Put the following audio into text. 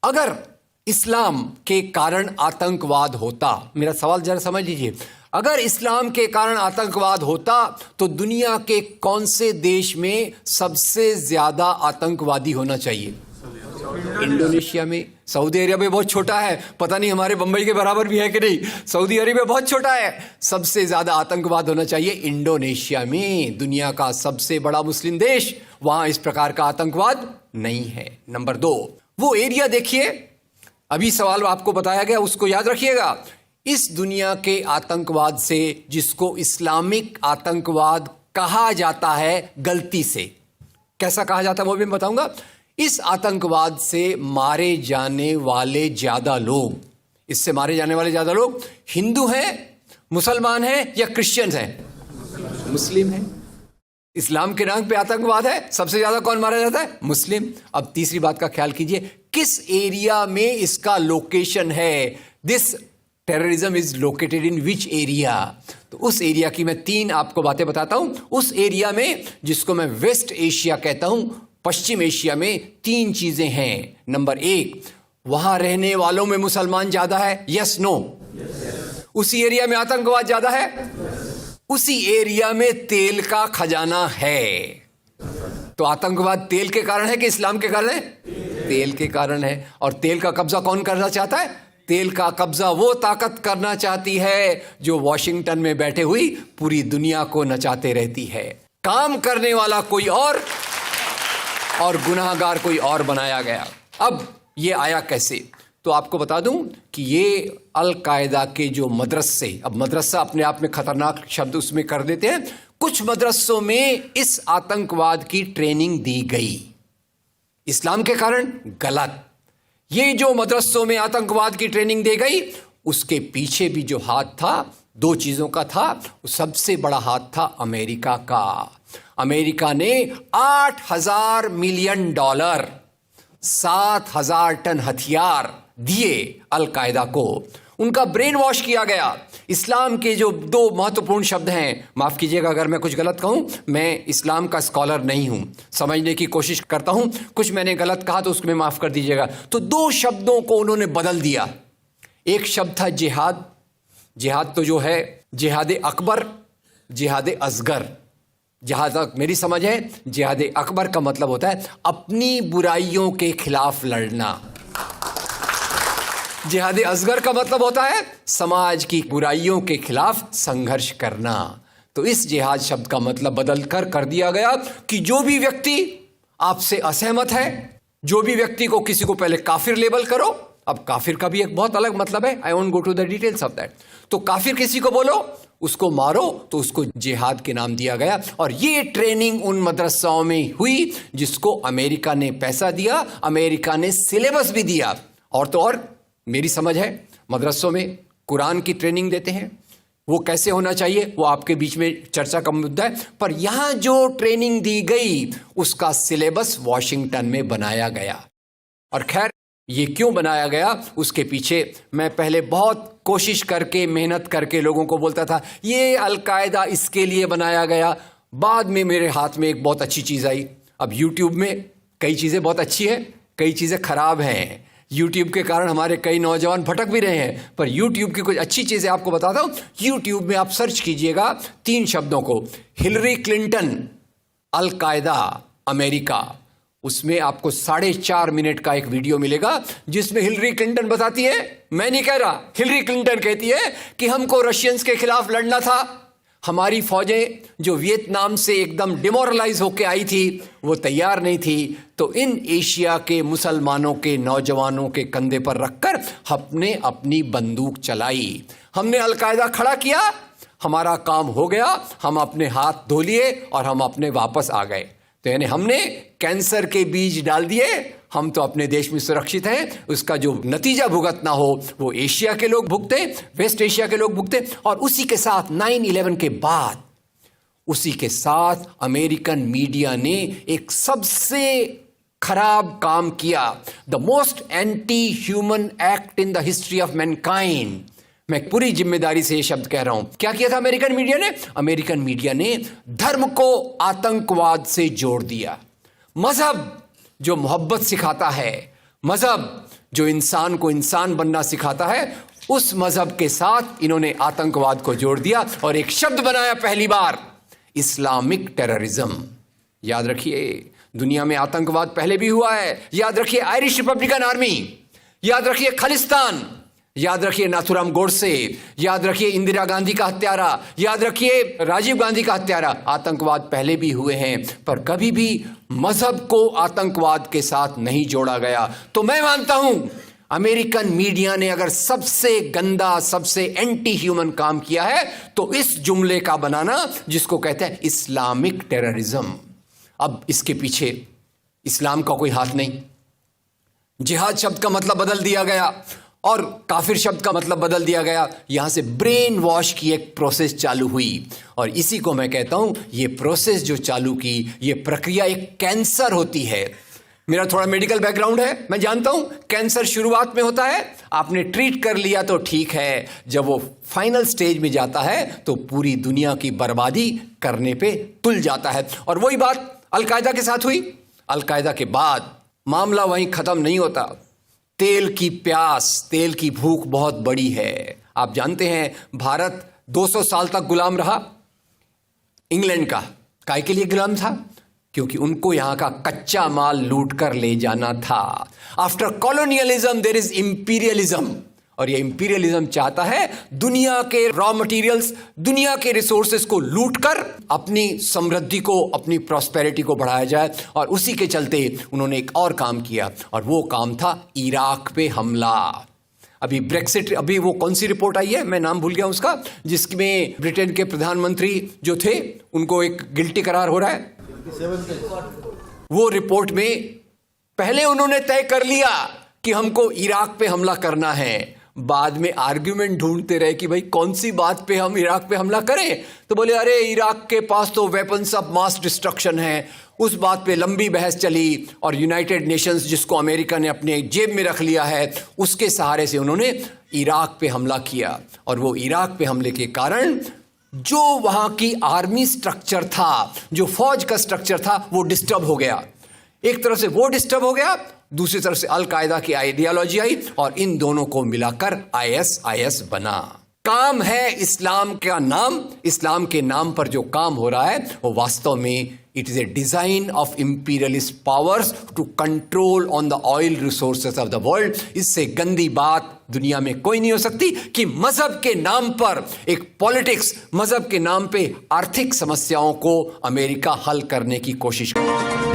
अगर इस्लाम के कारण आतंकवाद होता, मेरा सवाल जरा समझ लीजिए, अगर इस्लाम के कारण आतंकवाद होता तो दुनिया के कौन से देश में सबसे ज्यादा आतंकवादी होना चाहिए? इंडोनेशिया में। सऊदी अरेबिया बहुत छोटा है, पता नहीं हमारे बंबई के बराबर भी है कि नहीं। सऊदी अरेबिया बहुत छोटा है, सबसे ज्यादा आतंकवाद होना चाहिए इंडोनेशिया में, दुनिया का सबसे बड़ा मुस्लिम देश, वहां इस प्रकार का आतंकवाद नहीं है। नंबर 2, वो एरिया देखिए, अभी सवाल आपको बताया गया उसको याद रखिएगा। इस दुनिया के आतंकवाद से, जिसको इस्लामिक आतंकवाद कहा जाता है गलती से, कैसा कहा जाता है वो भी मैं बताऊंगा। इस आतंकवाद से मारे जाने वाले ज्यादा लोग, इससे मारे जाने वाले ज्यादा लोग हिंदू हैं, मुसलमान हैं या क्रिश्चियंस हैं? मुस्लिम हैं। इस्लाम के नाम पे आतंकवाद है, सबसे ज्यादा कौन मारा जाता है? मुस्लिम। अब तीसरी बात का ख्याल कीजिए, किस एरिया में इसका लोकेशन है? This terrorism is located in which area? तो उस एरिया की मैं 3 आपको बातें बताता हूं। उस एरिया में, जिसको मैं वेस्ट एशिया कहता हूं, पश्चिम एशिया में 3 चीजें हैं। नंबर 1, वहां रहने वालों में मुसलमान ज्यादा है, यस नो? उसी एरिया में आतंकवाद ज्यादा है, उसी एरिया में तेल का खजाना है। तो आतंकवाद तेल के कारण है कि इस्लाम के कारण है? तेल के कारण है। और तेल का कब्जा कौन करना चाहता है? तेल का कब्जा वो ताकत करना चाहती है जो वॉशिंगटन में बैठे हुई पूरी दुनिया को नचाते रहती है। काम करने वाला कोई और गुनाहगार कोई और बनाया गया। अब ये आया कैसे? तो आपको बता दूं कि ये अल कायदा के जो मदरसे, अब मदरसा अपने आप में खतरनाक शब्द उसमें कर देते हैं, कुछ मदरसों में इस आतंकवाद की ट्रेनिंग दी गई। इस्लाम के कारण गलत। ये जो मदरसों में आतंकवाद की ट्रेनिंग दी गई, उसके पीछे भी जो हाथ था, 2 चीजों का था। सबसे बड़ा हाथ था अमेरिका का। अमेरिका ने $8,000 मिलियन, 7,000 टन हथियार दिए अल कायदा को। उनका ब्रेन वॉश किया गया। इस्लाम के जो 2 महत्वपूर्ण शब्द हैं, माफ कीजिएगा अगर मैं कुछ गलत कहूं, मैं इस्लाम का स्कॉलर नहीं हूं, समझने की कोशिश करता हूं, कुछ मैंने गलत कहा तो उसको मैं माफ कर दीजिएगा। तो 2 शब्दों को उन्होंने बदल दिया। एक शब्द था जिहाद। जिहाद तो जो है जिहाद अकबर, जिहाद असगर। जहां तक मेरी समझ है, जिहाद अकबर का मतलब होता है अपनी बुराइयों के खिलाफ लड़ना। जिहाद असगर का मतलब होता है समाज की बुराइयों के खिलाफ संघर्ष करना। तो इस जिहाद शब्द का मतलब बदलकर कर दिया गया कि जो भी व्यक्ति आपसे असहमत है, जो भी व्यक्ति को, किसी को पहले काफिर लेबल करो। अब काफिर का भी एक बहुत अलग मतलब है, I won't go to the details of that. तो काफिर किसी को बोलो, उसको मारो, तो उसको जिहाद के नाम दिया गया। और ये ट्रेनिंग उन मदरसाओं में हुई जिसको अमेरिका ने पैसा दिया, अमेरिका ने सिलेबस भी दिया। और तो और मेरी समझ है, मदरसों में कुरान की ट्रेनिंग देते हैं। वो कैसे होना चाहिए वो आपके बीच में चर्चा का मुद्दा है, पर यहां जो ट्रेनिंग दी गई उसका सिलेबस वॉशिंगटन में बनाया गया। और खैर, ये क्यों बनाया गया उसके पीछे मैं पहले बहुत कोशिश करके, मेहनत करके लोगों को बोलता था ये अल कायदा इसके लिए बनाया गया। बाद में मेरे हाथ में एक बहुत अच्छी चीज आई। अब यूट्यूब में कई चीजें बहुत अच्छी हैं, कई चीजें खराब हैं। यूट्यूब के कारण हमारे कई नौजवान भटक भी रहे हैं, पर यूट्यूब की कुछ अच्छी चीजें आपको बताता हूं। यूट्यूब में आप सर्च कीजिएगा 3 शब्दों को, हिलरी क्लिंटन, अल कायदा, अमेरिका। उसमें आपको 4.5 मिनट का एक वीडियो मिलेगा जिसमें हिलरी क्लिंटन बताती है, मैं नहीं कह रहा, हिलरी क्लिंटन कहती है कि हमको रशियंस के खिलाफ लड़ना था। हमारी फौजें जो वियतनाम से एकदम डिमोरलाइज होकर आई थी वो तैयार नहीं थी, तो इन एशिया के मुसलमानों के नौजवानों के कंधे पर रखकर हमने अपनी बंदूक चलाई। हमने अल कायदा खड़ा किया, हमारा काम हो गया, हम अपने हाथ धो लिए और हम अपने वापस आ गए। तो यानी हमने कैंसर के बीज डाल दिए, हम तो अपने देश में सुरक्षित हैं। उसका जो नतीजा भुगतना हो वो एशिया के लोग भुगते, वेस्ट एशिया के लोग भुगते। और उसी के साथ 9/11 के बाद, उसी के साथ अमेरिकन मीडिया ने एक सबसे खराब काम किया, the most anti human act in the history of Mankind. मैं पूरी जिम्मेदारी से ये शब्द कह रहा हूं। क्या किया था अमेरिकन मीडिया ने? अमेरिकन मीडिया ने धर्म को आतंकवाद से जोड़ दिया। मजहब जो मोहब्बत सिखाता है, मजहब जो इंसान को इंसान बनना सिखाता है, उस मजहब के साथ इन्होंने आतंकवाद को जोड़ दिया और एक शब्द बनाया पहली बार, इस्लामिक टेररिज्म। याद रखिए, दुनिया में आतंकवाद पहले भी हुआ है। याद रखिए आयरिश रिपब्लिकन आर्मी, याद रखिए खालिस्तान, याद रखिए नाथुराम गोडसे, याद रखिए इंदिरा गांधी का हत्यारा, याद रखिए राजीव गांधी का हत्यारा। आतंकवाद पहले भी हुए हैं, पर कभी भी मजहब को आतंकवाद के साथ नहीं जोड़ा गया। तो मैं मानता हूं अमेरिकन मीडिया ने अगर सबसे गंदा, सबसे एंटी ह्यूमन काम किया है तो इस जुमले का बनाना जिसको कहते हैं इस्लामिक टेररिज्म। अब इसके पीछे इस्लाम का कोई हाथ नहीं। जिहाद शब्द का मतलब बदल दिया गया और काफिर शब्द का मतलब बदल दिया गया। यहां से ब्रेन वॉश की एक प्रोसेस चालू हुई और इसी को मैं कहता हूं, ये प्रोसेस जो चालू की, ये प्रक्रिया एक कैंसर होती है। मेरा थोड़ा मेडिकल बैकग्राउंड है, मैं जानता हूं कैंसर शुरुआत में होता है, आपने ट्रीट कर लिया तो ठीक है, जब वो फाइनल स्टेज में जाता है तो पूरी दुनिया की बर्बादी करने पे तुल जाता है। और वही बात अलकायदा के साथ हुई। अलकायदा के बाद मामला वहीं खत्म नहीं होता। तेल की प्यास, तेल की भूख बहुत बड़ी है। आप जानते हैं भारत 200 साल तक गुलाम रहा इंग्लैंड का। काहे के लिए गुलाम था? क्योंकि उनको यहां का कच्चा माल लूट कर ले जाना था। After colonialism there is imperialism, और ये इंपीरियलिज्म चाहता है दुनिया के रॉ मटेरियल्स, दुनिया के रिसोर्सेस को लूटकर अपनी समृद्धि को, अपनी प्रॉस्पेरिटी को बढ़ाया जाए। और उसी के चलते उन्होंने एक और काम किया और वो काम था इराक पे हमला। अभी ब्रेक्सिट, अभी वो कौन सी रिपोर्ट आई है, मैं नाम भूल गया उसका, जिसमें ब्रिटेन के प्रधानमंत्री जो थे उनको एक गिल्टी करार हो रहा है। वो रिपोर्ट में पहले उन्होंने तय कर लिया कि हमको इराक पे हमला करना है, बाद में आर्ग्यूमेंट ढूंढते रहे कि भाई कौन सी बात पे हम इराक पे हमला करें। तो बोले अरे इराक के पास तो वेपन्स ऑफ मास डिस्ट्रक्शन है। उस बात पे लंबी बहस चली और यूनाइटेड नेशंस, जिसको अमेरिका ने अपने जेब में रख लिया है, उसके सहारे से उन्होंने इराक पे हमला किया। और वो इराक पे हमले के कारण जो वहां की आर्मी स्ट्रक्चर था, जो फौज का स्ट्रक्चर था, वो डिस्टर्ब हो गया। एक तरफ से वो डिस्टर्ब हो गया, दूसरी तरफ से अल कायदा की आइडियोलॉजी आई और इन दोनों को मिलाकर ISIS बना। काम है इस्लाम का नाम, इस्लाम के नाम पर जो काम हो रहा है वो वास्तव में it is a design of imperialist powers to control on the oil resources of the world. इससे गंदी बात दुनिया में कोई नहीं हो सकती कि मजहब के नाम पर एक पॉलिटिक्स, मजहब के नाम पे आर्थिक समस्याओं को अमेरिका हल करने की कोशिश करे।